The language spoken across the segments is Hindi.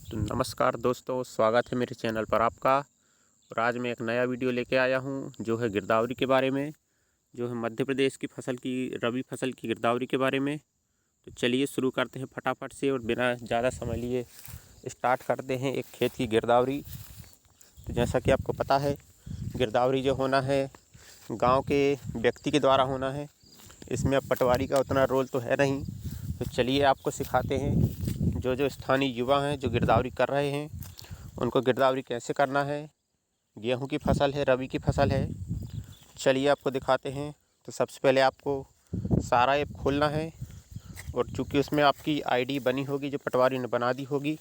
तो नमस्कार दोस्तों, स्वागत है मेरे चैनल पर आपका। और आज मैं एक नया वीडियो लेके आया हूँ जो है गिरदावरी के बारे में, जो है मध्य प्रदेश की फसल की रबी फसल की गिरदावरी के बारे में। तो चलिए शुरू करते हैं फटाफट से और बिना ज़्यादा समय लिए स्टार्ट करते हैं एक खेत की गिरदावरी। तो जैसा कि आपको पता है, गिरदावरी जो होना है गांव के व्यक्ति के द्वारा होना है। इसमें अब पटवारी का उतना रोल तो है नहीं। तो चलिए आपको सिखाते हैं, जो स्थानीय युवा हैं जो गिरदावरी कर रहे हैं उनको गिरदावरी कैसे करना है। गेहूं की फसल है, रबी की फसल है। चलिए आपको दिखाते हैं। तो सबसे पहले आपको सारा ऐप खोलना है और चूँकि उसमें आपकी आईडी बनी होगी जो पटवारी ने बना दी होगी,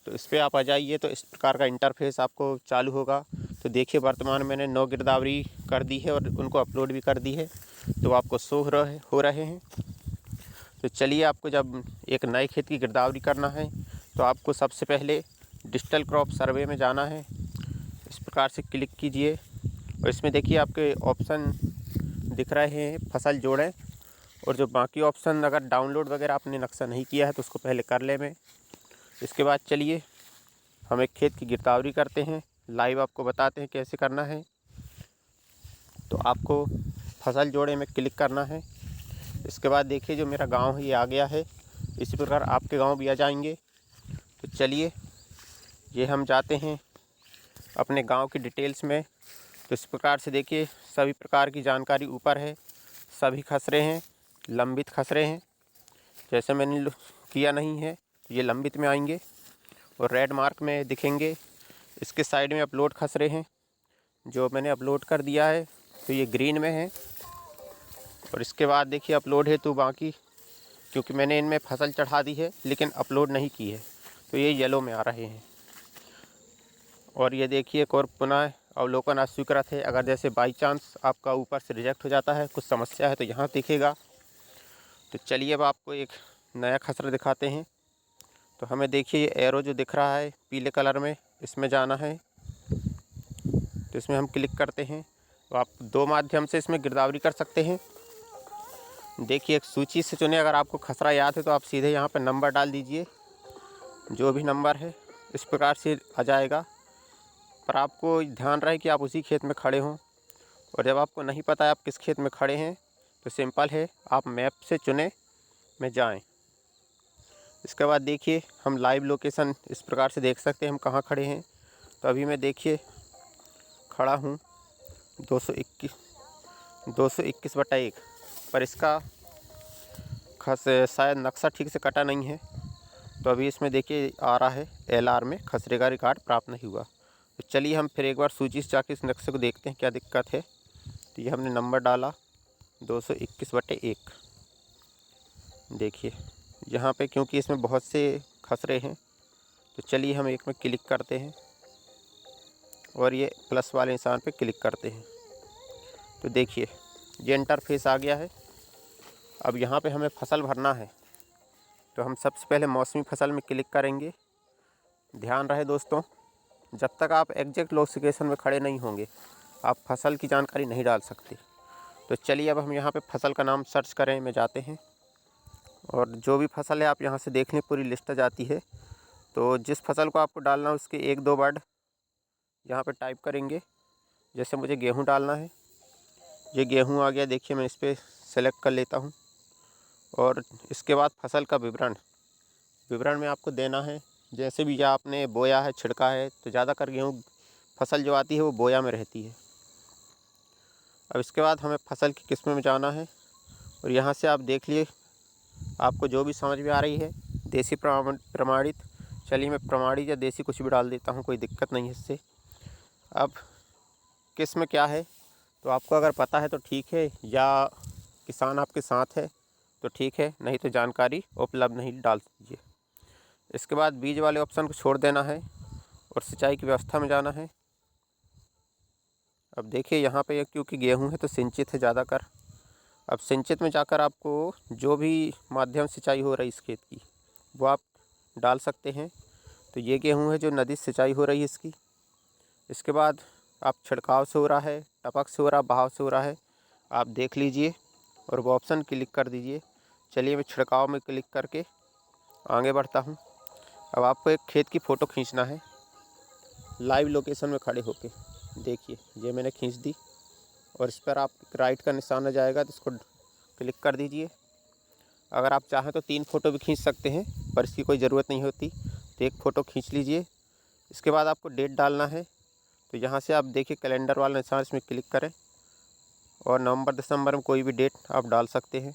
तो इस पर आप आ जाइए। तो इस प्रकार का इंटरफेस आपको चालू होगा। तो देखिए, वर्तमान में मैंने 9 गिरदावरी कर दी है और उनको अपलोड भी कर दी है, तो आपको शो हो रहे हैं। तो चलिए, आपको जब एक नए खेत की गिरदावरी करना है तो आपको सबसे पहले डिजिटल क्रॉप सर्वे में जाना है। इस प्रकार से क्लिक कीजिए और इसमें देखिए आपके ऑप्शन दिख रहे हैं, फसल जोड़ें। और जो बाकी ऑप्शन अगर डाउनलोड वगैरह आपने नक्शा नहीं किया है तो उसको पहले कर ले में। इसके बाद चलिए हम एक खेत की गिरदावरी करते हैं, लाइव आपको बताते हैं कैसे करना है। तो आपको फसल जोड़े में क्लिक करना है। इसके बाद देखिए जो मेरा गांव है ये आ गया है। इसी प्रकार आपके गांव भी आ जाएंगे। तो चलिए ये हम जाते हैं अपने गांव की डिटेल्स में। तो इस प्रकार से देखिए सभी प्रकार की जानकारी ऊपर है, सभी खसरे हैं, लंबित खसरे हैं। जैसे मैंने किया नहीं है तो ये लंबित में आएंगे और रेड मार्क में दिखेंगे। इसके साइड में अपलोड खसरे हैं, जो मैंने अपलोड कर दिया है तो ये ग्रीन में है। और इसके बाद देखिए अपलोड है तो बाकी, क्योंकि मैंने इनमें फसल चढ़ा दी है लेकिन अपलोड नहीं की है, तो ये येलो में आ रहे हैं। और ये देखिए एक और पुनः अवलोकन अस्वीकृत है। अगर जैसे बाई चांस आपका ऊपर से रिजेक्ट हो जाता है, कुछ समस्या है, तो यहाँ दिखेगा। तो चलिए अब आपको एक नया खसरा दिखाते हैं। तो हमें देखिए ये एरो जो दिख रहा है पीले कलर में, इसमें जाना है। तो इसमें हम क्लिक करते हैं। तो आप दो माध्यम से इसमें गिरदावरी कर सकते हैं। देखिए एक सूची से चुने। अगर आपको खसरा याद है तो आप सीधे यहाँ पर नंबर डाल दीजिए, जो भी नंबर है इस प्रकार से आ जाएगा। पर आपको ध्यान रहे कि आप उसी खेत में खड़े हों। और जब आपको नहीं पता है आप किस खेत में खड़े हैं तो सिंपल है, आप मैप से चुने में जाएं। इसके बाद देखिए हम लाइव लोकेशन इस प्रकार से देख सकते हैं हम कहाँ खड़े हैं। तो अभी मैं देखिए खड़ा हूँ 221/1, पर इसका शायद नक्शा ठीक से कटा नहीं है। तो अभी इसमें देखिए आ रहा है LR में खसरे का रिकॉर्ड प्राप्त नहीं हुआ। तो चलिए हम फिर एक बार सूची से जाके इस नक्शे को देखते हैं क्या दिक्कत है। तो ये हमने नंबर डाला 221/1। देखिए यहाँ पे क्योंकि इसमें बहुत से खसरे हैं, तो चलिए हम एक में क्लिक करते हैं और ये प्लस वाले निशान पे क्लिक करते हैं। तो देखिए ये इंटरफेस आ गया है। अब यहाँ पे हमें फसल भरना है। तो हम सबसे पहले मौसमी फसल में क्लिक करेंगे। ध्यान रहे दोस्तों, जब तक आप एग्जैक्ट लोकेशन में खड़े नहीं होंगे आप फसल की जानकारी नहीं डाल सकते। तो चलिए अब हम यहाँ पे फसल का नाम सर्च करें में जाते हैं और जो भी फसल है आप यहाँ से देख लें, पूरी लिस्ट आ जाती है। तो जिस फसल को आपको डालना है उसके 1-2 वर्ड यहाँ पे टाइप करेंगे। जैसे मुझे गेहूँ डालना है, ये गेहूँ आ गया। देखिए मैं इस पर सेलेक्ट कर लेता हूँ। और इसके बाद फसल का विवरण में आपको देना है। जैसे भी आपने बोया है, छिड़का है, तो ज़्यादातर गेहूँ फसल जो आती है वो बोया में रहती है। अब इसके बाद हमें फसल की किस्म में जाना है और यहाँ से आप देख लिए आपको जो भी समझ में आ रही है। देसी प्रमाणित, चलिए मैं प्रमाणित या देसी कुछ भी डाल देता हूँ, कोई दिक्कत नहीं है इससे। अब किस्म क्या है तो आपको अगर पता है तो ठीक है, या किसान आपके साथ है तो ठीक है, नहीं तो जानकारी उपलब्ध नहीं डाल दीजिए। इसके बाद बीज वाले ऑप्शन को छोड़ देना है और सिंचाई की व्यवस्था में जाना है। अब देखिए यहाँ पे क्योंकि गेहूँ है तो सिंचित है ज़्यादातर। अब सिंचित में जाकर आपको जो भी माध्यम सिंचाई हो रही है इस खेत की वो आप डाल सकते हैं। तो ये गेहूँ है जो नदी सिंचाई हो रही है इसकी। इसके बाद आप छिड़काव से हो रहा है, टपक से हो रहा है, बहाव से हो रहा है, आप देख लीजिए और वो ऑप्शन क्लिक कर दीजिए। चलिए मैं छिड़काव में क्लिक करके आगे बढ़ता हूँ। अब आपको एक खेत की फ़ोटो खींचना है लाइव लोकेशन में खड़े होके। देखिए ये मैंने खींच दी और इस पर आप राइट का निशान आ जाएगा तो इसको क्लिक कर दीजिए। अगर आप चाहें तो 3 फ़ोटो भी खींच सकते हैं, पर इसकी कोई ज़रूरत नहीं होती। तो एक फ़ोटो खींच लीजिए। इसके बाद आपको डेट डालना है, तो यहाँ से आप देखिए कैलेंडर वाला निशान, इसमें क्लिक करें और नवंबर दिसंबर में कोई भी डेट आप डाल सकते हैं।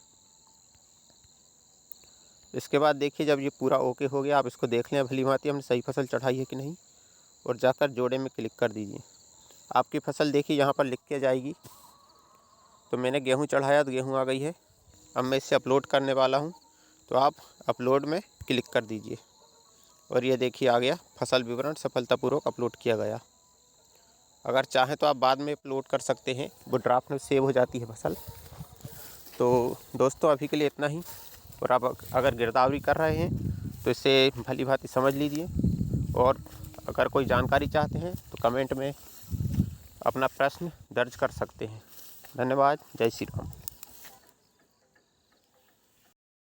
इसके बाद देखिए जब ये पूरा ओके हो गया, आप इसको देख लें भली भांति हमने सही फसल चढ़ाई है कि नहीं, और जाकर जोड़े में क्लिक कर दीजिए। आपकी फसल देखिए यहाँ पर लिख के जाएगी। तो मैंने गेहूँ चढ़ाया तो गेहूँ आ गई है। अब मैं इसे अपलोड करने वाला हूँ, तो आप अपलोड में क्लिक कर दीजिए और ये देखिए आ गया, फसल विवरण सफलतापूर्वक अपलोड किया गया। अगर चाहें तो आप बाद में अपलोड कर सकते हैं, वो ड्राफ्ट में सेव हो जाती है फसल। तो दोस्तों अभी के लिए इतना ही। और आप अगर गिरदावरी कर रहे हैं तो इसे भली भांति समझ लीजिए, और अगर कोई जानकारी चाहते हैं तो कमेंट में अपना प्रश्न दर्ज कर सकते हैं। धन्यवाद। जय श्री राम।